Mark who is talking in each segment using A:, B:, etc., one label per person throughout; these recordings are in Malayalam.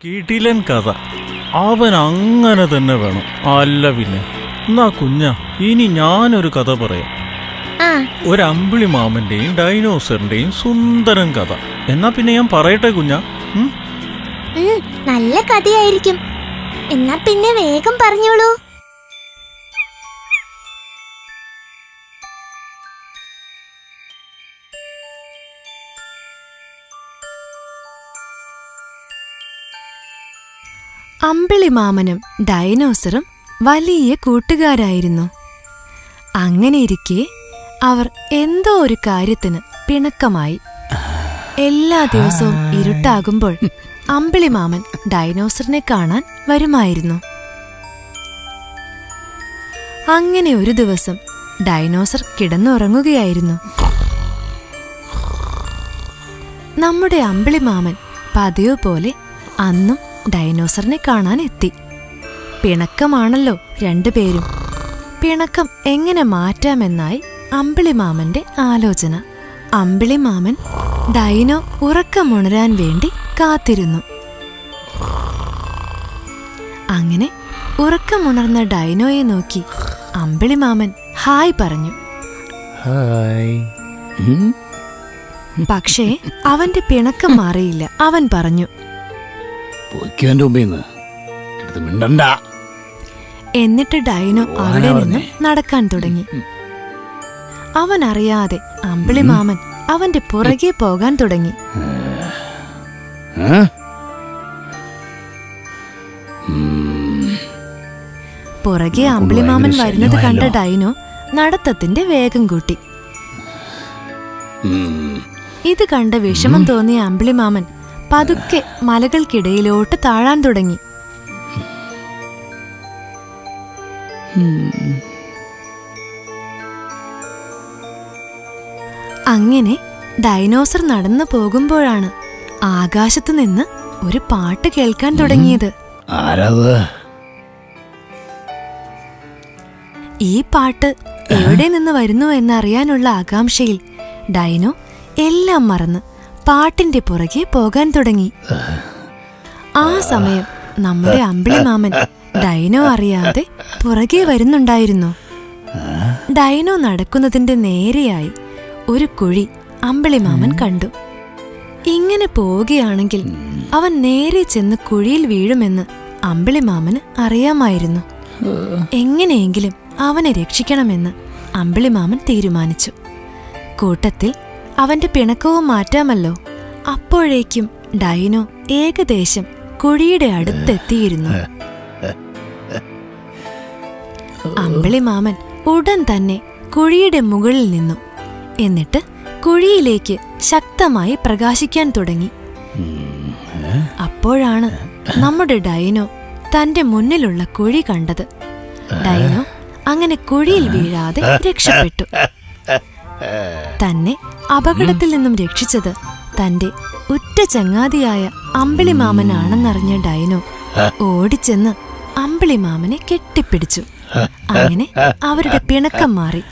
A: കിടിലൻ കഥ. അവൻ അങ്ങനെ തന്നെ വേണം. അല്ല പിന്നെ എന്നാ കുഞ്ഞ, ഇനി ഞാനൊരു കഥ പറയാം. ഒരു അമ്പിളി മാമന്റെയും ഡൈനോസറിന്റെയും സുന്ദരൻ കഥ. എന്നാ പിന്നെ ഞാൻ പറയട്ടെ കുഞ്ഞ?
B: നല്ല കഥയായിരിക്കും. എന്നാ പിന്നെ വേഗം പറഞ്ഞോളൂ.
C: അമ്പിളിമാമനും ഡൈനോസറും വലിയ കൂട്ടുകാരായിരുന്നു. അങ്ങനെയിരിക്കെ അവർ എന്തോ ഒരു കാര്യത്തിന് പിണക്കമായി. എല്ലാ ദിവസവും ഇരുട്ടാകുമ്പോൾ അമ്പിളിമാമൻ ഡൈനോസറിനെ കാണാൻ വരുമായിരുന്നു. അങ്ങനെ ഒരു ദിവസം ഡൈനോസർ കിടന്നുറങ്ങുകയായിരുന്നു. നമ്മുടെ അമ്പിളിമാമൻ പതിവ് പോലെ അന്നും ഡൈനോസറിനെ കാണാൻ എത്തി. പിണക്കമാണല്ലോ രണ്ടുപേരും. പിണക്കം എങ്ങനെ മാറ്റാമെന്നായി അമ്പിളിമാമന്റെ ആലോചന. അമ്പിളിമാമൻ ഡൈനോ ഉറക്കമുണരാൻ വേണ്ടി കാത്തിരുന്നു. അങ്ങനെ ഉറക്കമുണർന്ന ഡൈനോയെ നോക്കി അമ്പിളിമാമൻ ഹായ് പറഞ്ഞു. പക്ഷേ അവന്റെ പിണക്കം മാറിയില്ല. അവൻ പറഞ്ഞു, എന്നിട്ട് ഡൈനോ അവിടെ നിന്ന് നടക്കാൻ തുടങ്ങി. അവൻ അറിയാതെ അമ്പിളിമാമൻ അവന്റെ പുറകെ പോകാൻ തുടങ്ങി. പുറകെ അമ്പിളിമാമൻ വരുന്നത് കണ്ട ഡൈനോ നടത്തത്തിന്റെ വേഗം കൂട്ടി. ഇത് കണ്ട വിഷമം തോന്നിയ അമ്പിളിമാമൻ പതുക്കെ മലകൾക്കിടയിലോട്ട് താഴാൻ തുടങ്ങി. അങ്ങനെ ഡൈനോസർ നടന്നു പോകുമ്പോഴാണ് ആകാശത്തു നിന്ന് ഒരു പാട്ട് കേൾക്കാൻ തുടങ്ങിയത്. ഈ പാട്ട് എവിടെ നിന്ന് വരുന്നു എന്നറിയാനുള്ള ആകാംക്ഷയിൽ ഡൈനോ എല്ലാം മറന്ന് പാട്ടിന്റെ പുറകെ പോകാൻ തുടങ്ങി. ആ സമയം നമ്മുടെ അമ്പിളിമാമൻ ഡൈനോ അറിയാതെ പുറകെ വരുന്നുണ്ടായിരുന്നു. ഡൈനോ നടക്കുന്നതിന്റെ നേരെയായി ഒരു കുഴി അമ്പിളിമാമൻ കണ്ടു. ഇങ്ങനെ പോവുകയാണെങ്കിൽ അവൻ നേരെ ചെന്ന് കുഴിയിൽ വീഴുമെന്ന് അമ്പിളിമാമന് അറിയാമായിരുന്നു. എങ്ങനെയെങ്കിലും അവനെ രക്ഷിക്കണമെന്ന് അമ്പിളിമാമൻ തീരുമാനിച്ചു. കൂട്ടത്തിൽ അവന്റെ പിണക്കവും മാറ്റാമല്ലോ. അപ്പോഴേക്കും ഡൈനോ ഏകദേശം കുഴിയുടെ അടുത്തെത്തിയിരുന്നു. അമ്പിളിമാമൻ ഉടൻ തന്നെ കുഴിയുടെ മുകളിൽ നിന്നു. എന്നിട്ട് കുഴിയിലേക്ക് ശക്തമായി പ്രകാശിക്കാൻ തുടങ്ങി. അപ്പോഴാണ് നമ്മുടെ ഡൈനോ തന്റെ മുന്നിലുള്ള കുഴി കണ്ടത്. ഡൈനോ അങ്ങനെ കുഴിയിൽ വീഴാതെ രക്ഷപ്പെട്ടു. തന്നെ അപകടത്തിൽ നിന്നും രക്ഷിച്ചത് തന്റെ ഉറ്റ ചങ്ങാതിയായ അമ്പിളിമാമനാണെന്നറിഞ്ഞ ഡൈനോ ഓടിച്ചെന്ന് അമ്പിളിമാമനെ കെട്ടിപ്പിടിച്ചു. അങ്ങനെ അവരുടെ പിണക്കം മാറി.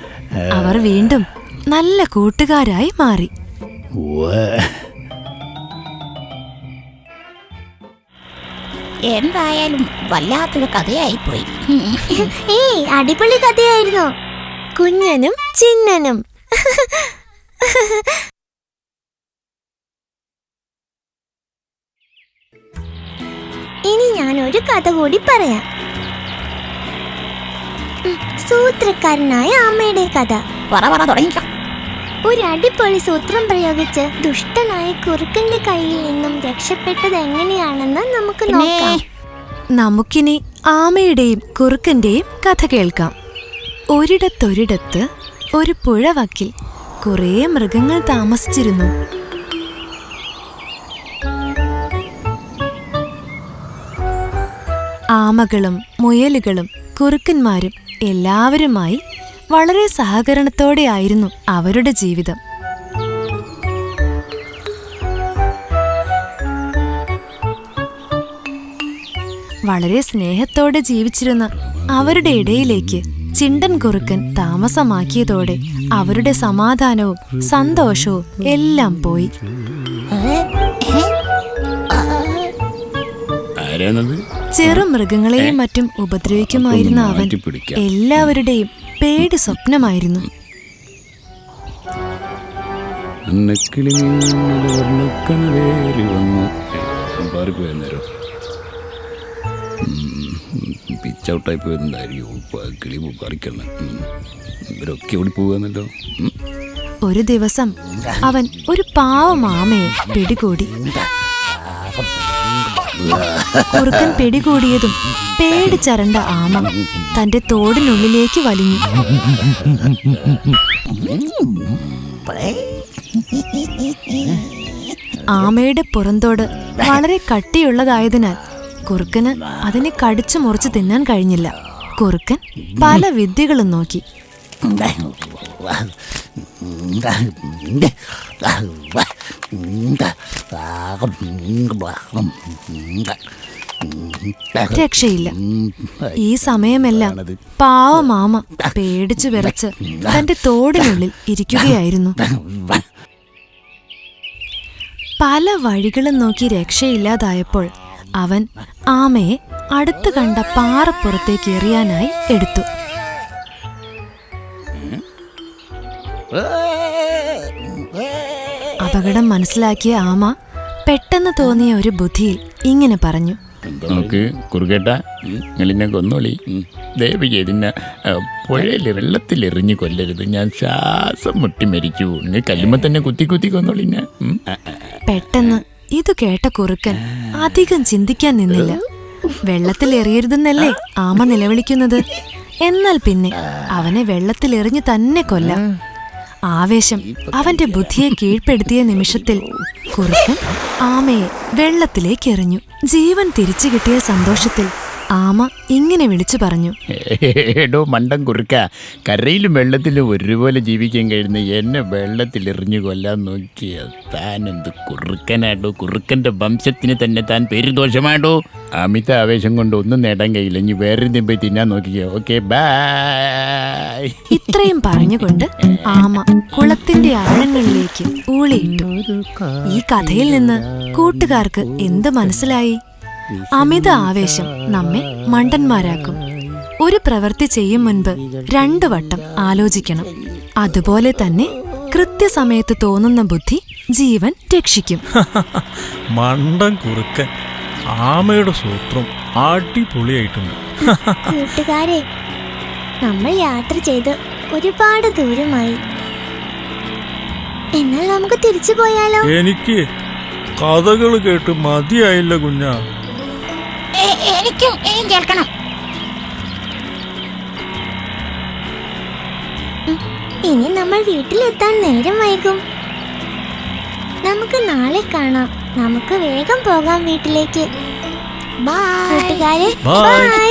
C: അവർ വീണ്ടും നല്ല കൂട്ടുകാരായി മാറി.
B: എന്തായാലും വല്ലാത്തൊരു കഥയായിപ്പോയി. അടിപൊളി കഥയായിരുന്നു. കുഞ്ഞനും ചിന്നനും. ഇനി ഞാനൊരു കഥ കൂടി പറയാം. സൂത്രക്കാരനായ അമ്മയുടെ കഥ. ഒരു അടിപൊളി സൂത്രം പ്രയോഗിച്ച് ദുഷ്ടനായ കുറുക്കന്റെ കയ്യിൽ നിന്നും രക്ഷപ്പെട്ടത് എങ്ങനെയാണെന്ന് നമുക്ക് നോക്കാം.
C: നമുക്കിനി ആമയുടെയും കുറുക്കന്റെയും കഥ കേൾക്കാം. ഒരിടത്തൊരിടത്ത് ഒരു പുഴവക്കിൽ കുറേ മൃഗങ്ങൾ താമസിച്ചിരുന്നു. ആമകളും മുയലുകളും കുറുക്കന്മാരും എല്ലാവരുമായി വളരെ സഹകരണത്തോടെയായിരുന്നു അവരുടെ ജീവിതം. വളരെ സ്നേഹത്തോടെ ജീവിച്ചിരുന്ന അവരുടെ ഇടയിലേക്ക് ചിണ്ടൻ കുറുക്കൻ താമസമാക്കിയതോടെ അവരുടെ സമാധാനവും സന്തോഷവും എല്ലാം പോയി. ചെറുമൃഗങ്ങളെയും മറ്റും ഉപദ്രവിക്കുമായിരുന്ന അവൻ എല്ലാവരുടെയും പേടി സ്വപ്നമായിരുന്നു.
D: പിച്ചൗട്ടായി പോയതായിരിക്കും. കിളി പറിക്കണം. ഇവരൊക്കെ ഓടി പോവാന്നല്ലോ.
C: ഒരു ദിവസം അവൻ ഒരു പാവം ആമയെ പിടികൂടി. കുറുക്കൻ പിടികൂടിയതും പേടിച്ചരണ്ട ആമ തന്റെ തോടിനുള്ളിലേക്ക് വലിഞ്ഞു. ആമയുടെ പുറന്തോട് വളരെ കട്ടിയുള്ളതായതിനാൽ കുറുക്കന് അതിനെ കടിച്ചു മുറിച്ച് തിന്നാൻ കഴിഞ്ഞില്ല. കുറുക്കൻ പല വിദ്യകളും നോക്കി. രക്ഷയില്ല. ഈ സമയമെല്ലാം പാവമാമ പേടിച്ചു വിറച്ച് തന്റെ തോടിനുള്ളിൽ ഇരിക്കുകയായിരുന്നു. പല വഴികളും നോക്കി രക്ഷയില്ലാതായപ്പോൾ അവൻ ആമയെ അടുത്ത് കണ്ട പാറപ്പുറത്തേക്ക് എറിയാനായി എടുത്തു. അപകടം മനസ്സിലാക്കിയ ആമ പെട്ടെന്ന് തോന്നിയ ഒരു ബുദ്ധിയിൽ ഇങ്ങനെ പറഞ്ഞു:
D: നമുക്ക് കുറുകേട്ട, നിങ്ങളിന്നെ കൊന്നോളി. ദയവ് ചെയ്തിന്നെ പുഴയിൽ വെള്ളത്തിൽ എറിഞ്ഞു കൊല്ലരുത്. ഞാൻ ശ്വാസം മുട്ടി മരിച്ചു. നിങ്ങൾ കല്ലുമ്പോ തന്നെ കുത്തി കുത്തി കൊന്നോളിന്നെ.
C: പെട്ടെന്ന് ഇത് കേട്ട കുറുക്കൻ അധികം ചിന്തിക്കാൻ നിന്നില്ല. വെള്ളത്തിൽ എറിയരുതെന്നല്ലേ ആമ നിലവിളിക്കുന്നത്? എന്നാൽ പിന്നെ അവനെ വെള്ളത്തിൽ എറിഞ്ഞു തന്നെ കൊല്ലാം. ആവേശം അവന്റെ ബുദ്ധിയെ കീഴ്പ്പെടുത്തിയ നിമിഷത്തിൽ കുറുക്കൻ ആമയെ വെള്ളത്തിലേക്ക് എറിഞ്ഞു. ജീവൻ തിരിച്ചു കിട്ടിയ സന്തോഷത്തിൽ ആമ ഇങ്ങനെ വിളിച്ചു പറഞ്ഞു:
D: എടോ മണ്ടൻ കുറുക്ക, കരയിലും വെള്ളത്തിലും ഒരുപോലെ ജീവിക്കാൻ കഴിയുന്ന എന്നെ വെള്ളത്തിൽ എറിഞ്ഞു കൊല്ലാൻ നോക്കിയ താൻ എന്ത് കുറുക്കനാടോ? കുറുക്കന്റെ വംശത്തിന് തന്നെ താൻ പേര് ദോഷമാടോ? അമിത ആവേശം കൊണ്ട് ഒന്നും നേടാൻ കഴിയില്ല. ഇനി വേറെ പോയി തിന്നാൻ നോക്കിയോ. Okay, bye.
C: ഇത്രയും പറഞ്ഞുകൊണ്ട് ആമ കുളത്തിന്റെ ആഴങ്ങളിലേക്ക് ഊളിയിട്ടു. ഈ കഥയിൽ നിന്ന് കൂട്ടുകാർക്ക് എന്ത് മനസ്സിലായി? അമിത ആവേശം നമ്മെ മണ്ടന്മാരാക്കും. ഒരു പ്രവൃത്തി ചെയ്യും മുൻപ് 2 വട്ടം ആലോചിക്കണം. അതുപോലെ തന്നെ കൃത്യസമയത്ത് തോന്നുന്ന ബുദ്ധി ജീവൻ രക്ഷിക്കും.
A: മണ്ടൻ കുറുക്കൻ, ആമയുടെ സൂത്രം അടിപൊളിയായിട്ടുണ്ട്.
B: കൂട്ടുകാരെ, നമ്മൾ യാത്ര ചെയ്ത് ഒരുപാട് ദൂരമായി. എന്നാൽ നമുക്ക് തിരിച്ചു പോയാലോ?
A: എനിക്ക് കഥകൾ കേട്ട് മതിയായില്ല കുഞ്ഞാ.
B: എനിക്കും കേൾക്കണം. ഇനി നമ്മൾ വീട്ടിലെത്താൻ നേരം വൈകും. നമുക്ക് നാളെ കാണാം. നമുക്ക് വേഗം പോകാം വീട്ടിലേക്ക്. ബൈ കൂട്ടുകാരെ.
A: ബൈ.
B: ബൈ.